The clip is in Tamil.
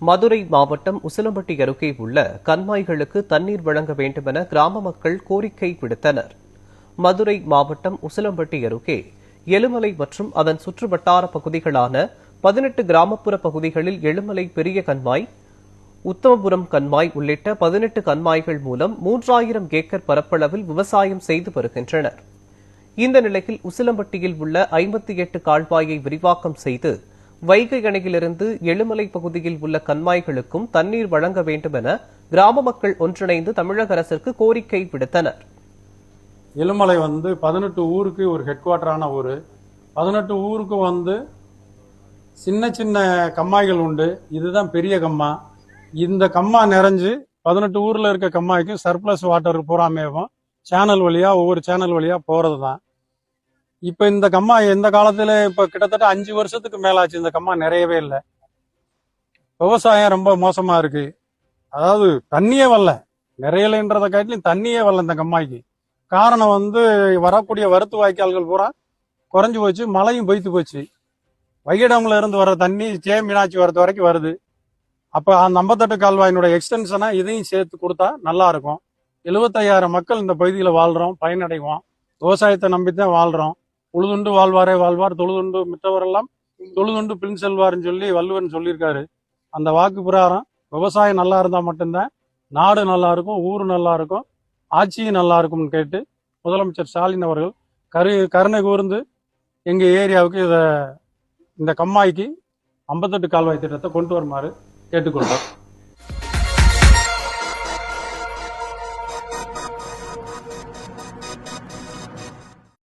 மதுரை மாவட்டம் உசிலம்பட்டி அருகே உள்ள கண்மாய்களுக்கு தண்ணீர் வழங்க வேண்டுமென கிராம மக்கள் கோரிக்கை விடுத்தனர். மதுரை மாவட்டம் உசிலம்பட்டி அருகே எழுமலை மற்றும் அதன் சுற்றுவட்டார பகுதிகளான 18 கிராமப்புற பகுதிகளில் எழுமலை பெரிய கண்மாய், உத்தமபுரம் கண்மாய் உள்ளிட்ட 18 கண்மாய்கள் மூலம் 3000 ஏக்கர் பரப்பளவில் விவசாயம் செய்து வருகின்றனர். இந்த நிலையில் உசிலம்பட்டியில் உள்ள 58 கால்வாயை விரிவாக்கம் செய்து வைகை அணையிலிருந்து எழுமலை பகுதியில் உள்ள கண்மாய்களுக்கும் தண்ணீர் வழங்க வேண்டும் என கிராம மக்கள் ஒன்றிணைந்து தமிழக அரசிற்கு கோரிக்கை விடுத்தனர். எழுமலை 18 ஊருக்கு ஒரு ஹெட் குவார்டரான ஊர். 18 ஊருக்கு சின்ன சின்ன கம்மாய்கள் உண்டு. இதுதான் பெரிய கம்மா. இந்த கம்மா நிறைஞ்சு 18 ஊர்ல இருக்க கம்மாய்க்கு சர்ப்ளஸ் வாட்டர் பூராமேவும் சேனல் வழியா ஒவ்வொரு சேனல் வழியா போறது தான். இப்ப இந்த கம்மா எந்த காலத்துல இப்ப கிட்டத்தட்ட 5 வருஷத்துக்கு மேலாச்சு இந்த கம்மா நிறையவே இல்லை. விவசாயம் ரொம்ப மோசமா இருக்கு. அதாவது தண்ணியே வரல, நிறையலைன்றதை காட்டிலும் தண்ணியே வரல இந்த கம்மாய்க்கு. காரணம் வரக்கூடிய வருத்து வாய்க்கால்கள் பூரா குறைஞ்சு போச்சு, மழையும் பொய்த்து போச்சு. வைகடம்ல இருந்து வர தண்ணி மீனாட்சி வரது வரைக்கும் வருது. அப்ப அந்த 58 கால்வாயினுடைய எக்ஸ்டென்ஷனா இதையும் சேர்த்து கொடுத்தா நல்லா இருக்கும். 75,000 மக்கள் இந்த பகுதியில வாழ்றோம், பயனடைவோம். விவசாயத்தை நம்பித்தான் வாழ்றோம். உழுதுண்டு வாழ்வாரே வாழ்வார், தொழுதுண்டு மித்தவரெல்லாம் தொழுதுண்டு பின் செல்வார்னு சொல்லி வள்ளுவன் சொல்லியிருக்காரு. அந்த வாக்கு பிரகாரம் விவசாயம் நல்லா இருந்தா மட்டும்தான் நாடு நல்லா இருக்கும், ஊரு நல்லா இருக்கும், ஆட்சியும் நல்லா இருக்கும்னு கேட்டு முதலமைச்சர் ஸ்டாலின் அவர்கள் கருணை கூர்ந்து எங்க ஏரியாவுக்கு இந்த கம்மாய்க்கு 58 கால்வாய் திட்டத்தை கொண்டு வருமாறு கேட்டுக்கொள்றோம்.